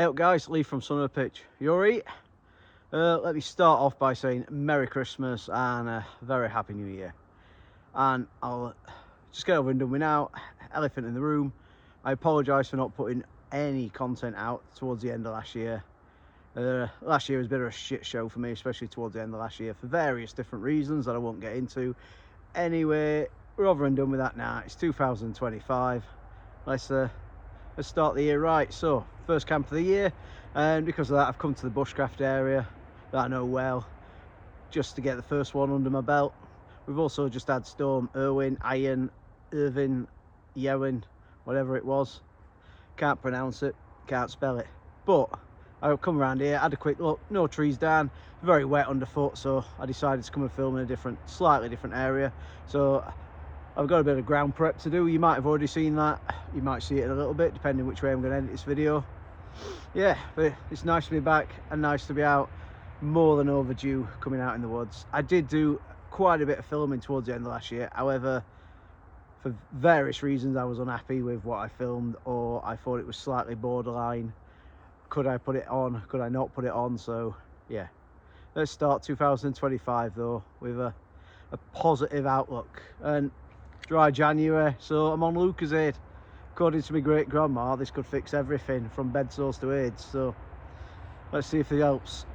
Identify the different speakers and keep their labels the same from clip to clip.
Speaker 1: up guys, Lee from Son of a Pitch. You alright? Let me start off by saying Merry Christmas and a very Happy New Year. And I'll just get over and done with now. Elephant in the room. I apologise for not putting any content out towards the end of last year. Last year was a bit of a shit show for me, especially towards the end of last year, for various different reasons that I won't get into. Anyway, we're over and done with that now. It's 2025. Let's start the year right. So, first camp of the year, and because of that I've come to the bushcraft area that I know well, just to get the first one under my belt. We've also just had Storm Irwin, Yewin, whatever it was. Can't pronounce it, can't spell it. But I've come around here, had a quick look, no trees down, very wet underfoot, so I decided to come and film in a slightly different area. So I've got a bit of ground prep to do. You might have already seen that. You might see it in a little bit, depending which way I'm going to edit this video. Yeah, but it's nice to be back and nice to be out. More than overdue coming out in the woods. I did do quite a bit of filming towards the end of last year. However, for various reasons, I was unhappy with what I filmed, or I thought it was slightly borderline. Could I put it on? Could I not put it on? So, yeah. Let's start 2025, though, with a positive outlook. And dry January, so I'm on Lucozade. According to my great grandma, this could fix everything from bed sores to AIDS. So let's see if it helps.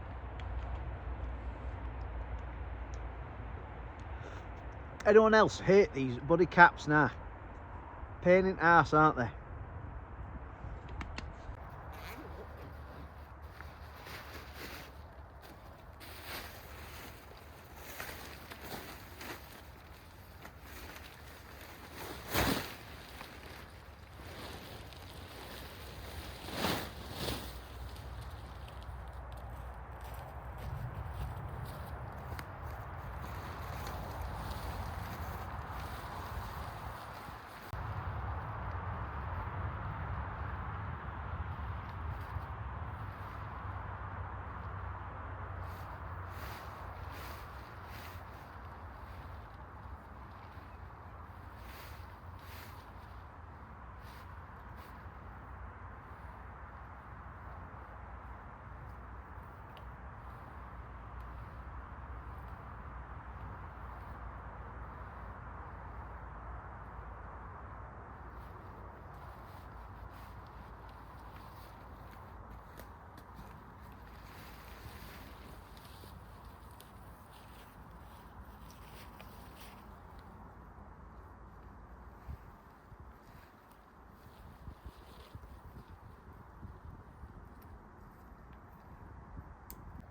Speaker 1: Anyone else hate these buddy caps now? Pain in the arse, aren't they?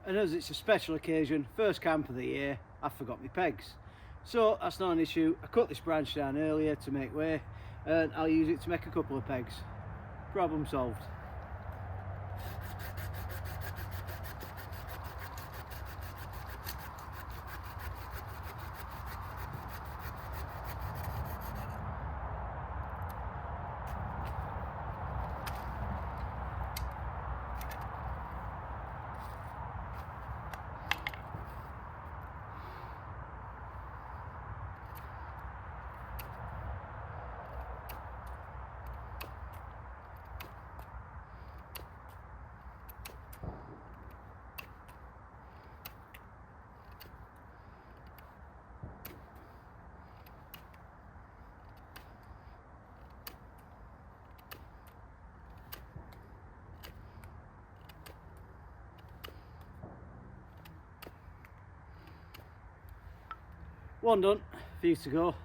Speaker 1: And as it's a special occasion, first camp of the year, I forgot my pegs. So that's not an issue. I cut this branch down earlier to make way, and I'll use it to make a couple of pegs. Problem solved. One done, a few to go.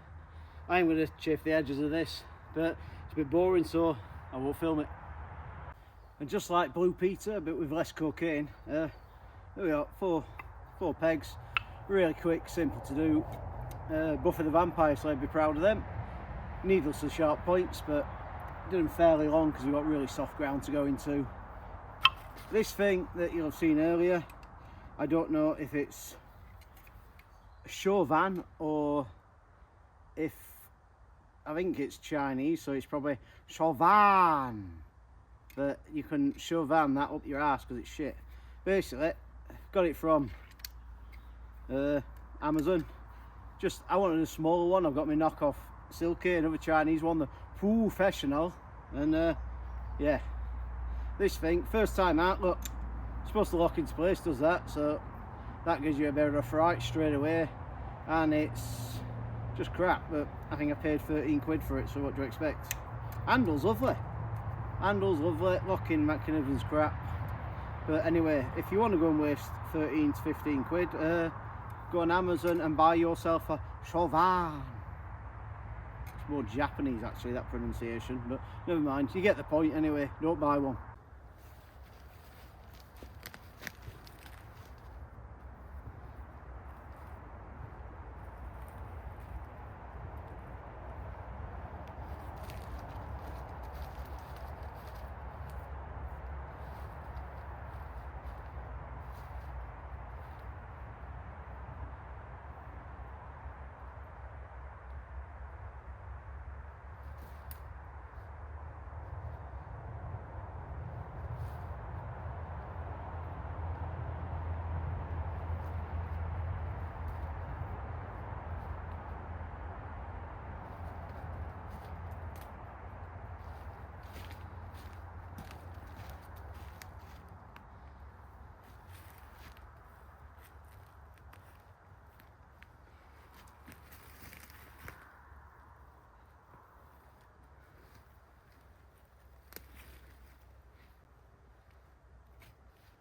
Speaker 1: I'm going to chafe the edges of this, but it's a bit boring, so I won't film it. And just like Blue Peter, but with less cocaine, there we are, four pegs, really quick, simple to do. Buffy the Vampire, so I'd be proud of them. Needlessly sharp points, but did them fairly long because we've got really soft ground to go into. This thing that you'll have seen earlier, I don't know if it's Chauvin or if, I think it's Chinese, so it's probably Chauvin, but you can Chauvin that up your ass because it's shit. Basically, got it from Amazon. Just, I wanted a smaller one. I've got my knockoff Silky, another Chinese one, the Professional, and yeah, this thing, first time out, look, it's supposed to lock into place, does that, so that gives you a bit of a fright straight away, and it's just crap. But I think I paid 13 quid for it, so what do you expect? Handle's lovely, locking mechanism's crap. But anyway, if you want to go and waste 13 to 15 quid, go on Amazon and buy yourself a Chauvin. It's more Japanese actually, that pronunciation, but never mind, you get the point anyway. Don't buy one.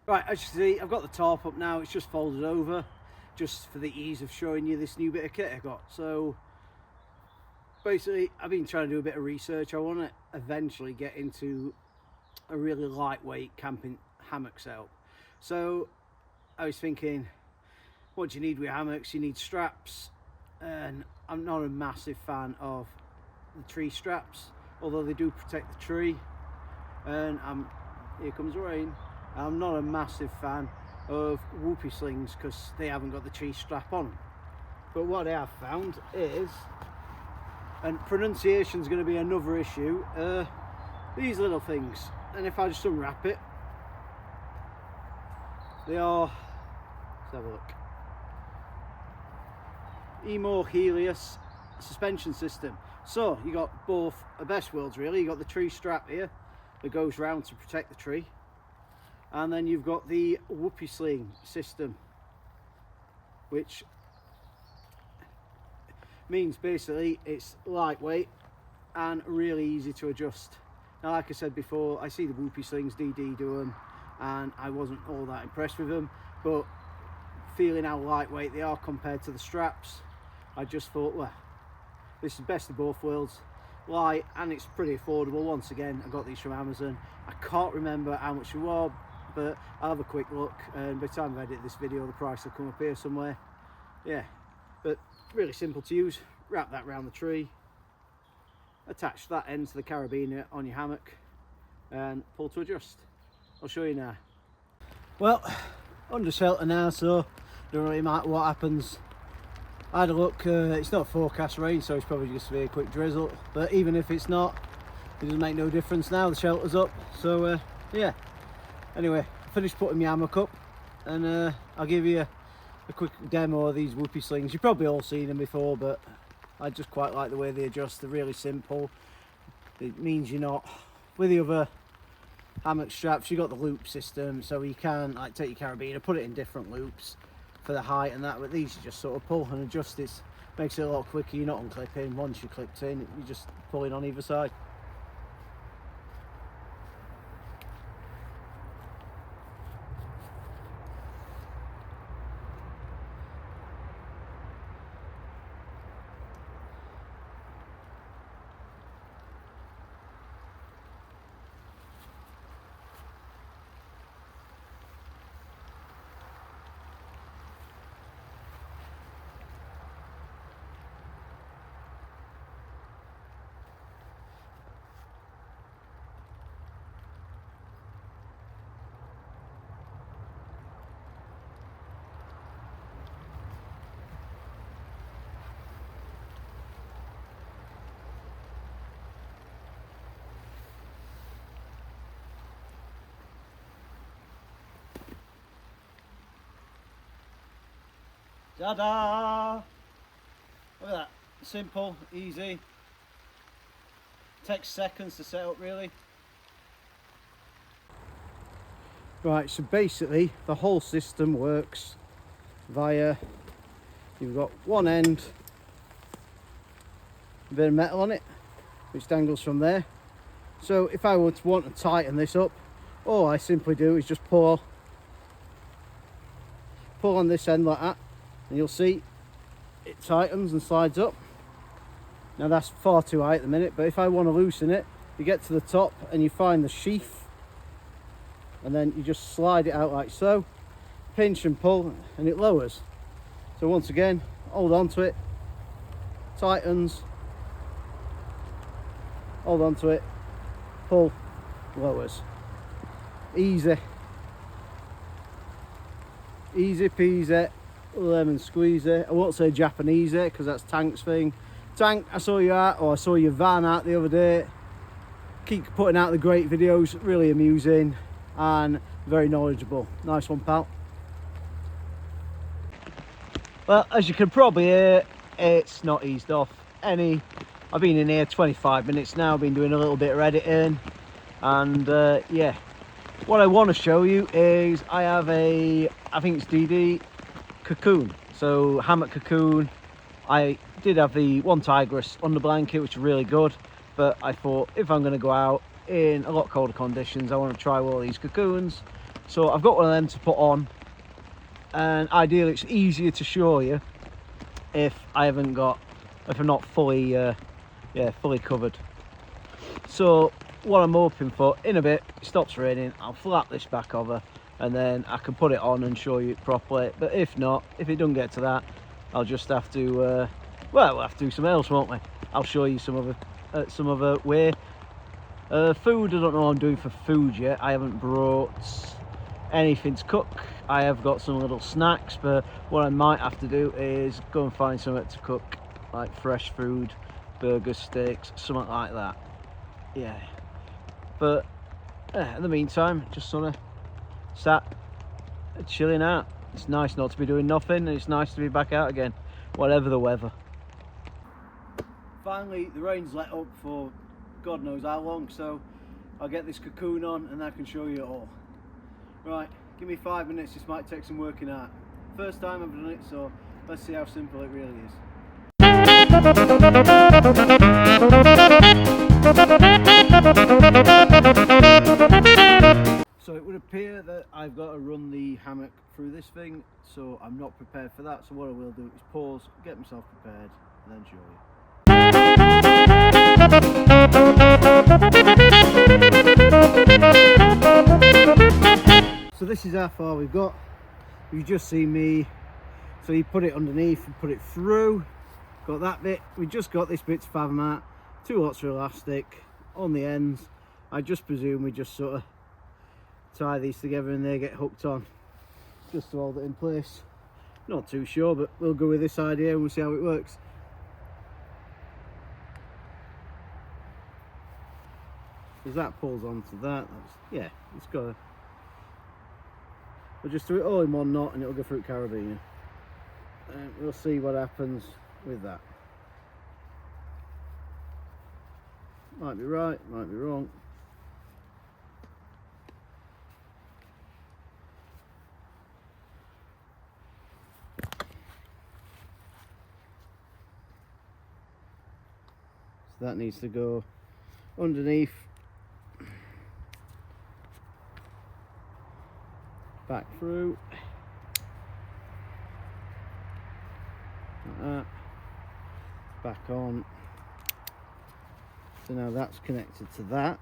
Speaker 1: Right, as you see, I've got the tarp up now. It's just folded over, just for the ease of showing you this new bit of kit I got. So basically, I've been trying to do a bit of research. I want to eventually get into a really lightweight camping hammock setup. So I was thinking, what do you need with hammocks? You need straps, and I'm not a massive fan of the tree straps, although they do protect the tree. And here comes the rain. I'm not a massive fan of whoopee slings because they haven't got the tree strap on them. But what I have found is, and pronunciation's going to be another issue, these little things. And if I just unwrap it, they are, let's have a look, Emo Helios suspension system. So you got both the best worlds really. You got the tree strap here that goes round to protect the tree, and then you've got the whoopee sling system, which means basically it's lightweight and really easy to adjust. Now, like I said before, I see the whoopee slings, DD do them, and I wasn't all that impressed with them, but feeling how lightweight they are compared to the straps, I just thought, well, this is best of both worlds. Light, and it's pretty affordable. Once again, I got these from Amazon. I can't remember how much they were, but I'll have a quick look, and by the time I edit this video the price will come up here somewhere. Yeah, but really simple to use. Wrap that around the tree, attach that end to the carabiner on your hammock, and pull to adjust. I'll show you now. Well, under shelter now, so don't really matter what happens. I had a look, it's not forecast rain, so it's probably just a quick drizzle, but even if it's not, it doesn't make no difference now, the shelter's up. So yeah, anyway, I finished putting my hammock up, and I'll give you a quick demo of these whoopee slings. You've probably all seen them before, but I just quite like the way they adjust. They're really simple. It means you're not, with the other hammock straps, you've got the loop system, so you can like take your carabiner, put it in different loops for the height and that. But these you just sort of pull and adjust. It makes it a lot quicker. You're not unclipping. Once you're clipped in, you're just pulling on either side. Ta-da! Look at that, simple, easy, takes seconds to set up really. Right, so basically the whole system works via, you've got one end, a bit of metal on it, which dangles from there. So if I would want to tighten this up, all I simply do is just pull on this end like that, and you'll see it tightens and slides up. Now that's far too high at the minute, but if I want to loosen it, you get to the top and you find the sheath, and then you just slide it out like so, pinch and pull, and it lowers. So once again, hold on to it, tightens, hold on to it, pull, lowers. Easy peasy, lemon squeezy. I won't say Japanese because that's Tank's thing. Tank, I saw you out, or I saw your van out the other day. Keep putting out the great videos, really amusing and very knowledgeable. Nice one, pal. Well, as you can probably hear, it's not eased off any. I've been in here 25 minutes now, been doing a little bit of editing, and yeah, what I want to show you is I have a, I think it's DD Cocoon, so Hammock Cocoon. I did have the one Tigress under blanket, which is really good, but I thought if I'm going to go out in a lot colder conditions, I want to try all these cocoons. So I've got one of them to put on, and ideally it's easier to show you if I'm not fully fully covered. So what I'm hoping for, in a bit it stops raining, I'll flap this back over and then I can put it on and show you it properly. But if not, if it doesn't get to that, I'll just have to well, we'll have to do something else, won't we? I'll show you some other way. Food, I don't know what I'm doing for food yet. I haven't brought anything to cook. I have got some little snacks, but what I might have to do is go and find something to cook, like fresh food, burgers, steaks, something like that. Yeah, but in the meantime, just sort of sat chilling out. It's nice not to be doing nothing, and it's nice to be back out again, whatever the weather. Finally, the rain's let up for God knows how long, so I'll get this cocoon on and I can show you it all. Right, give me 5 minutes, this might take some working out. First time I've done it, so let's see how simple it really is. So it would appear that I've got to run the hammock through this thing, so I'm not prepared for that. So what I will do is pause, get myself prepared, and then show you. So this is how far we've got. You've just seen me, so you put it underneath and put it through. Got that bit. We just got this bit to fathom out. 2 lots of elastic on the ends. I just presume we just sort of tie these together and they get hooked on, just to hold it in place. Not too sure, but we'll go with this idea and we'll see how it works. As that pulls onto that, yeah, it's got to. We'll just do it all in one knot and it'll go through carabiner. And we'll see what happens with that. Might be right, might be wrong. So that needs to go underneath, back through, like that, back on. So now that's connected to that.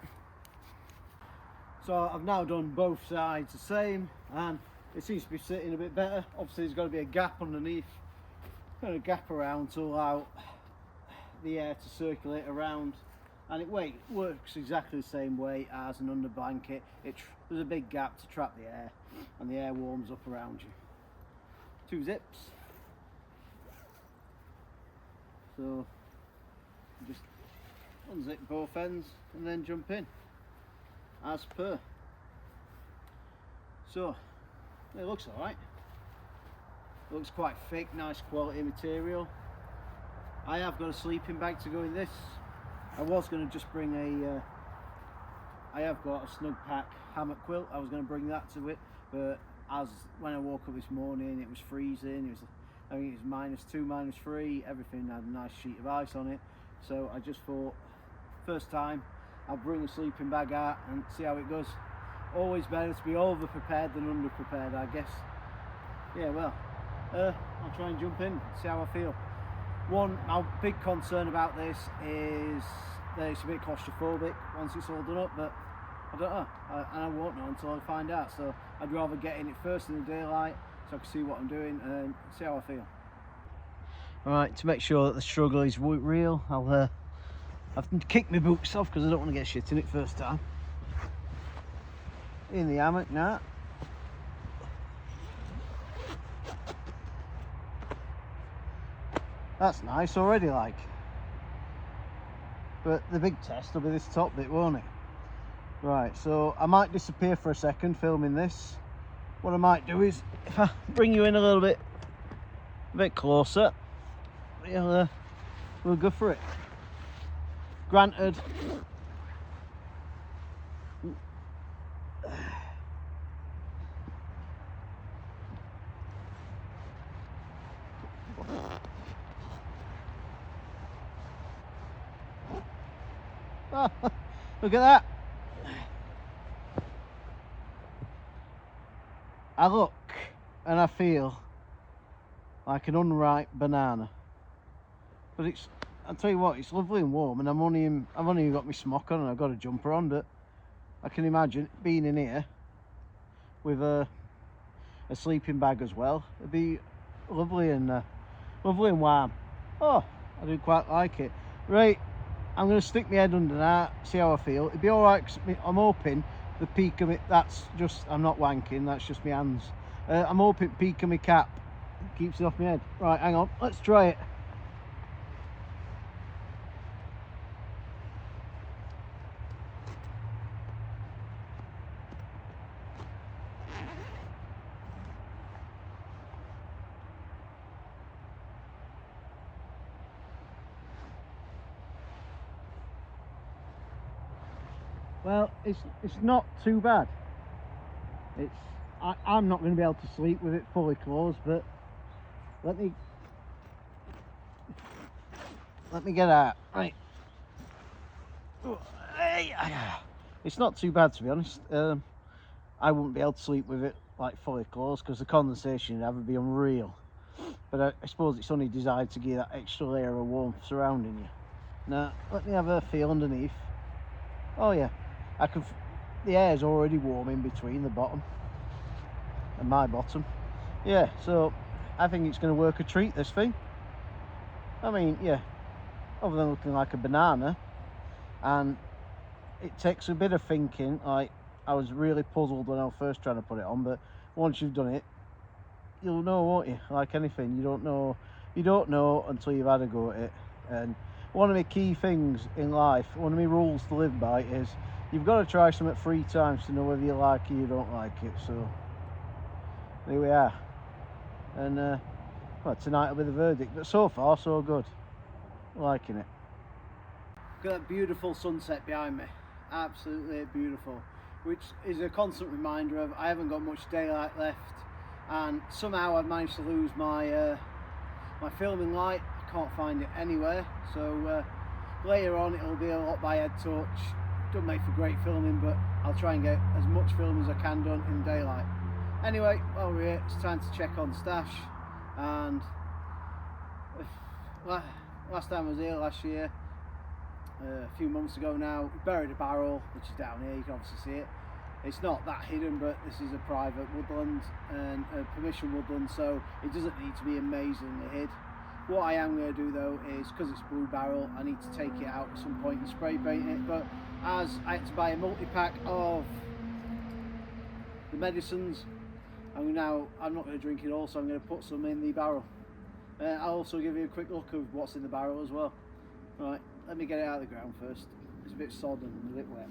Speaker 1: So I've now done both sides the same, and it seems to be sitting a bit better. Obviously there's got to be a gap underneath, kind of gap around to allow the air to circulate around, and it works exactly the same way as an under blanket. There's a big gap to trap the air, and the air warms up around you. 2 zips. So just unzip both ends and then jump in as per. So it looks alright. Looks quite thick, nice quality material. I have got a sleeping bag to go in this. I was going to just bring I have got a snug pack hammock quilt. I was going to bring that to it, but when I woke up this morning, it was freezing. I think it was -2, -3. Everything had a nice sheet of ice on it. So I just thought, first time, I'll bring a sleeping bag out and see how it goes. Always better to be over prepared than under prepared, I guess. Yeah, well, I'll try and jump in, see how I feel. My big concern about this is that it's a bit claustrophobic once it's all done up, but I don't know, and I won't know until I find out. So I'd rather get in it first in the daylight so I can see what I'm doing and see how I feel. Right, to make sure that the struggle is real, I'll have to kick my boots off because I don't want to get shit in it first time. In the hammock now. That's nice already, like. But the big test will be this top bit, won't it? Right, so I might disappear for a second filming this. What I might do is, if I bring you in a bit closer, we'll go for it. Granted, look at that. I look and I feel like an unripe banana, but I'll tell you what, it's lovely and warm, and I've only got my smock on and I've got a jumper on, but I can imagine being in here with a sleeping bag as well. It'd be lovely and warm. Oh, I do quite like it. Right, I'm going to stick my head under that, see how I feel. It'd be all right, 'cause I'm hoping the peak of it, I'm not wanking, that's just my hands. I'm hoping the peak of my cap keeps it off my head. Right, hang on, let's try it. Well, it's not too bad. I'm not going to be able to sleep with it fully closed, but let me get out. Right. It's not too bad, to be honest. I wouldn't be able to sleep with it like fully closed because the condensation would be unreal. But I suppose it's only designed to give that extra layer of warmth surrounding you. Now, let me have a feel underneath. Oh yeah. The air is already warm in between the bottom and my bottom. Yeah, so I think it's going to work a treat, this thing. I mean, yeah, other than looking like a banana, and it takes a bit of thinking. Like, I was really puzzled when I was first trying to put it on, but once you've done it, you'll know, won't you? Like anything, you don't know until you've had a go at it. And one of the key things in life, one of my rules to live by is you've got to try something 3 times to know whether you like it or you don't like it. So there we are. And well, tonight will be the verdict, but so far so good. Liking it. Look at that beautiful sunset behind me. Absolutely beautiful, which is a constant reminder of I haven't got much daylight left, and somehow I've managed to lose my my filming light. I can't find it anywhere, so later on it'll be a lot by head torch. Don't make for great filming, but I'll try and get as much film as I can done in daylight. Anyway, while we're here, it's time to check on stash. And last time I was here last year, a few months ago now, we buried a barrel, which is down here. You can obviously see it. It's not that hidden, but this is a private woodland and a permission woodland, so it doesn't need to be amazingly hid. What I am going to do though is, because it's blue barrel, I need to take it out at some point and spray paint it. But as I had to buy a multi-pack of the medicines, I'm not going to drink it all, so I'm going to put some in the barrel. I'll also give you a quick look of what's in the barrel as well. Right, let me get it out of the ground first. It's a bit sodden and a bit wet.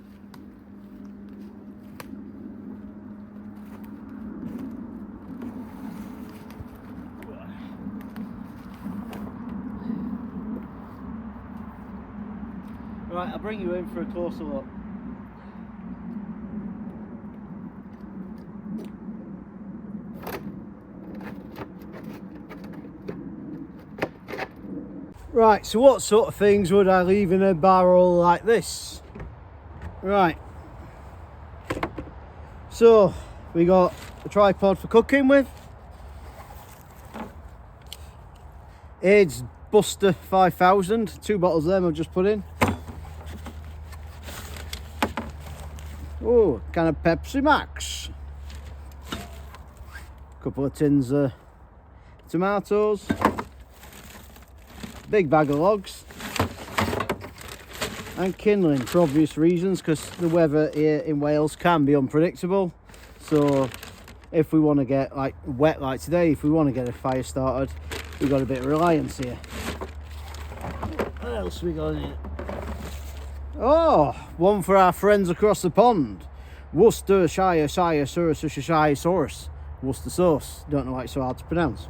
Speaker 1: Right, I'll bring you in for a closer look. Right, so what sort of things would I leave in a barrel like this? Right, so we got a tripod for cooking with, AIDS Buster 5000, 2 bottles of them I've just put in. Oh, can of Pepsi Max, couple of tins of tomatoes, big bag of logs, and kindling for obvious reasons, because the weather here in Wales can be unpredictable. So if we want to get like wet like today, if we want to get a fire started, we've got a bit of reliance here. What else we got in here? Oh, one for our friends across the pond. Worcestershire sauce. Worcester sauce. Don't know why it's so hard to pronounce.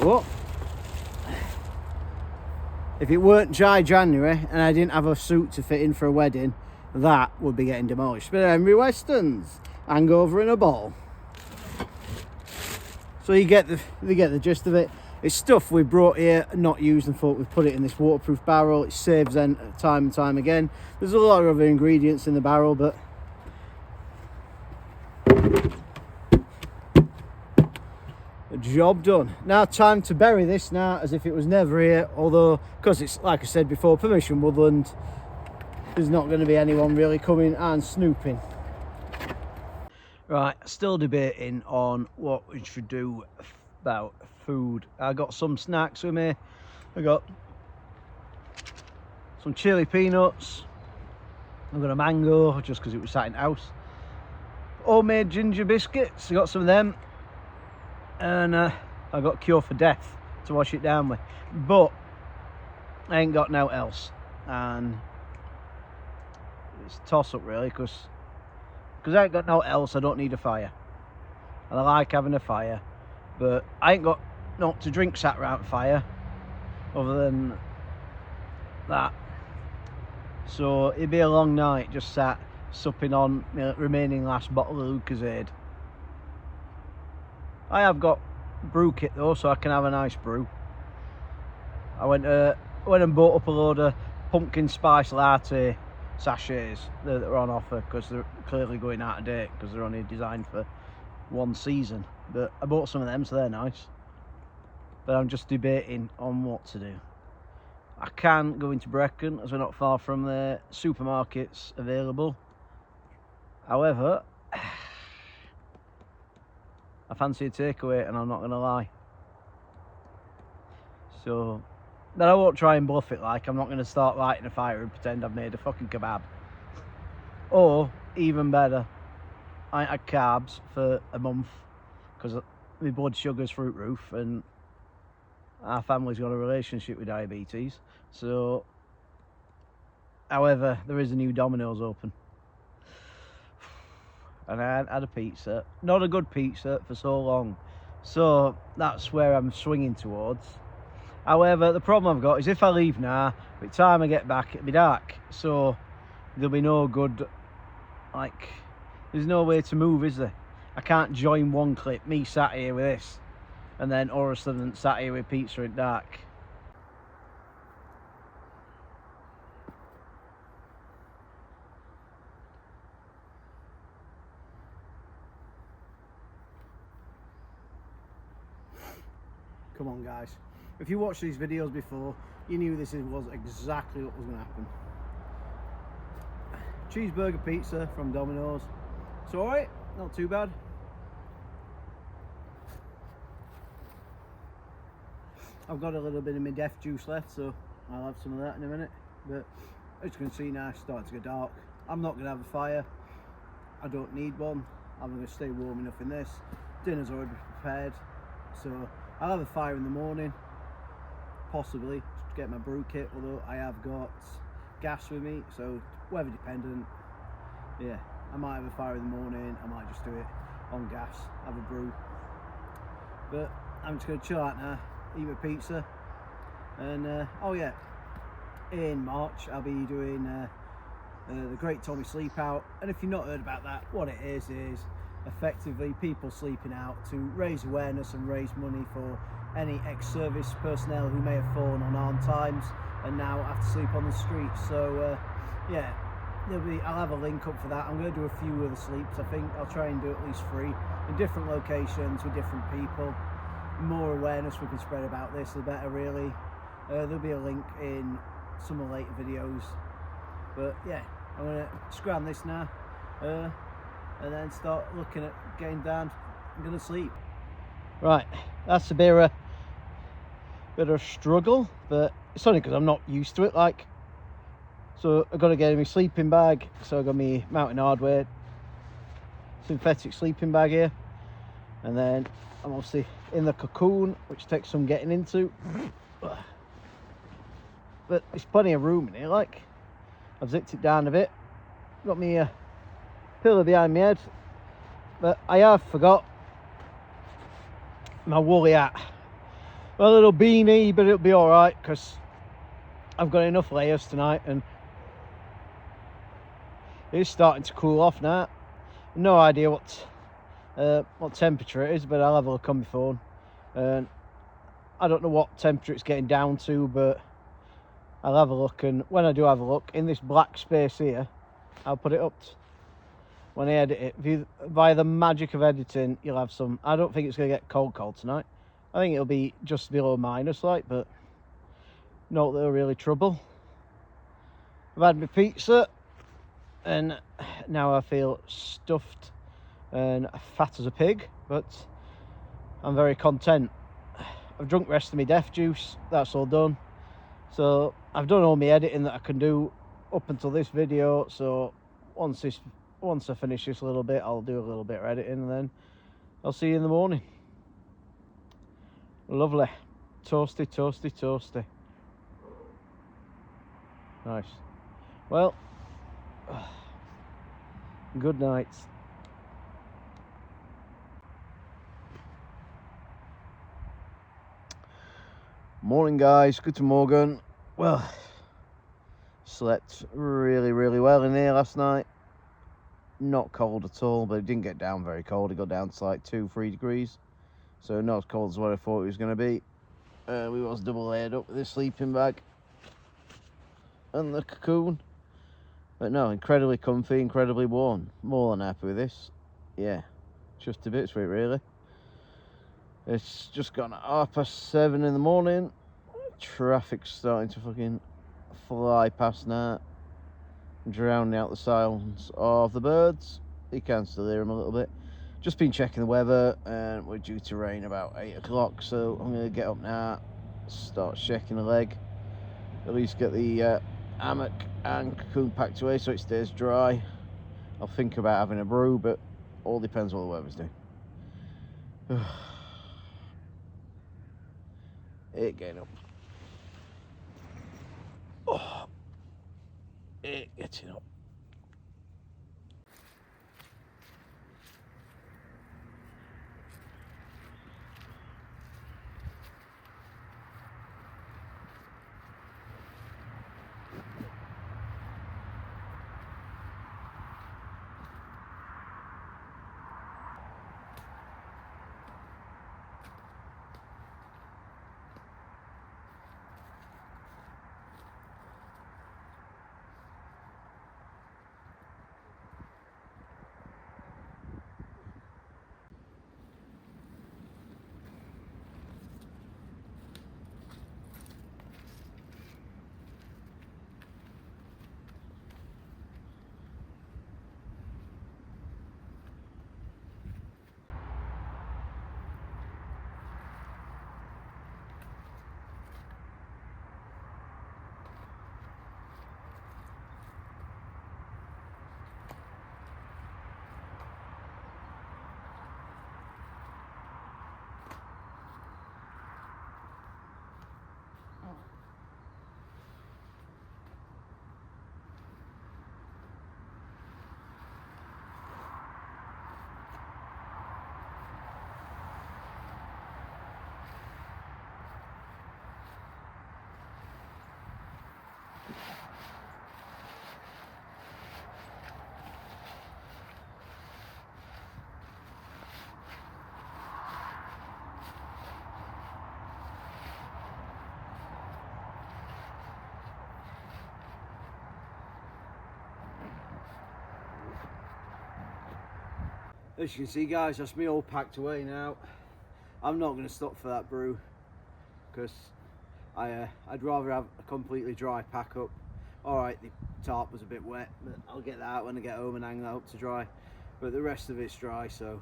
Speaker 1: Oh. If it weren't dry January and I didn't have a suit to fit in for a wedding, that would be getting demolished. But Henry Weston's hangover in a bottle. So you get the gist of it. It's stuff we brought here, not used, and thought we'd put it in this waterproof barrel. It saves them time and time again. There's a lot of other ingredients in the barrel, but a job done. Now time to bury this now as if it was never here, although because it's, like I said before, permission woodland, there's not going to be anyone really coming and snooping. Right, still debating on what we should do about food. I got some snacks with me. I got some chili peanuts. I've got a mango just because it was sat in the house. Homemade ginger biscuits. I got some of them. And I got Cure for Death to wash it down with. But I ain't got no else. And it's a toss up really, because I ain't got no else. I don't need a fire. And I like having a fire. But I ain't got not to drink sat around fire other than that. So it'd be a long night just sat supping on my remaining last bottle of Lucozade. I have got brew kit though, so I can have a nice brew. I went and bought up a load of pumpkin spice latte sachets that are on offer, because they're clearly going out of date because they're only designed for one season. But I bought some of them, so they're nice. But I'm just debating on what to do. I can go into Brecon, as we're not far from the supermarkets available. However, I fancy a takeaway, and I'm not going to lie. So, then I won't try and bluff it. Like, I'm not going to start lighting a fire and pretend I've made a fucking kebab. Or, even better, I ain't had carbs for a month because my blood sugar's through the roof, and our family's got a relationship with diabetes. So, however, there is a new Domino's open. And I hadn't had a pizza, not a good pizza, for so long. So that's where I'm swinging towards. However, the problem I've got is if I leave now, by the time I get back it'll be dark. So there'll be no good, like, there's no way to move, is there? I can't join one clip, me sat here with this, and then all of a sudden sat here with pizza in dark. Come on guys, if you watched these videos before, you knew this was exactly what was going to happen. Cheeseburger pizza from Domino's. It's alright, not too bad. I've got a little bit of my death juice left, so I'll have some of that in a minute. But as you can see now, it's starting to get dark. I'm not going to have a fire. I don't need one. I'm going to stay warm enough in this. Dinner's already prepared, so I'll have a fire in the morning, possibly, to get my brew kit, although I have got gas with me, so weather dependent. Yeah, I might have a fire in the morning, I might just do it on gas, have a brew. But I'm just going to chill out now, eat my pizza, and oh yeah, in March I'll be doing the Great Tommy Sleep Out. And if you've not heard about that, what it is effectively people sleeping out to raise awareness and raise money for any ex-service personnel who may have fallen on armed times and now have to sleep on the streets. So yeah, I'll have a link up for that. I'm going to do a few other sleeps. I think I'll try and do at least 3 in different locations with different people. The more awareness we can spread about this, the better, really. There'll be a link in some of the later videos. But yeah, I'm going to scram this now and then start looking at getting down. I'm going to sleep. Right, that's a bit of a struggle, but it's only because I'm not used to it. Like, so I've got to get in my sleeping bag. So I've got my Mountain Hardware synthetic sleeping bag here, and then I'm obviously in the Cocoon, which takes some getting into, but there's plenty of room in here. Like, I've zipped it down a bit, got me pillow behind my head, but I have forgot my woolly hat, my little beanie, but it'll be all right because I've got enough layers tonight, and it's starting to cool off now. No idea what temperature it is, but I'll have a look on my phone. I don't know what temperature it's getting down to, but I'll have a look, and when I do have a look in this black space here, I'll put it up when I edit it. Via the magic of editing, you'll have some. I don't think it's going to get cold tonight. I think it'll be just below minus, like, but not that it'll really trouble. I've had my pizza, and now I feel stuffed and fat as a pig, but I'm very content. I've drunk the rest of my death juice, that's all done. So I've done all my editing that I can do up until this video, so once I finish this a little bit, I'll do a little bit of editing, and then I'll see you in the morning. Lovely. Toasty, toasty, toasty. Nice. Well, good night. Morning, guys. Good morning. Well, slept really well in here last night. Not cold at all, but it didn't get down very cold. It got down to like 2-3 degrees, so not as cold as what I thought it was going to be. We was double layered up with this sleeping bag and the Cocoon, but no, incredibly comfy, incredibly warm. More than happy with this. Yeah, just a bit sweet, really. It's just gone at 7:30 in the morning. Traffic's starting to fucking fly past now, drowning out the silence of the birds. You can still hear them a little bit. Just been checking the weather, and we're due to rain about 8 o'clock, so I'm going to get up now, start checking the leg, at least get the hammock and cocoon packed away so it stays dry. I'll think about having a brew, but all depends what the weather's doing. It getting up. Oh, it getting up. As you can see, guys, that's me all packed away now. I'm not going to stop for that brew because I'd rather have a completely dry pack up. Alright, the tarp was a bit wet, but I'll get that out when I get home and hang that up to dry. But the rest of it's dry, so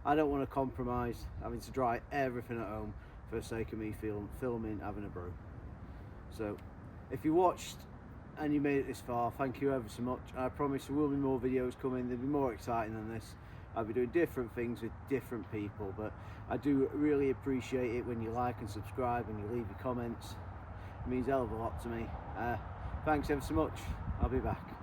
Speaker 1: I don't want to compromise having to dry everything at home for the sake of me filming having a brew. So if you watched and you made it this far, thank you ever so much. I promise there will be more videos coming. They'll be more exciting than this. I'll be doing different things with different people, but I do really appreciate it when you like and subscribe and you leave your comments. It means a hell of a lot to me. Thanks ever so much. I'll be back.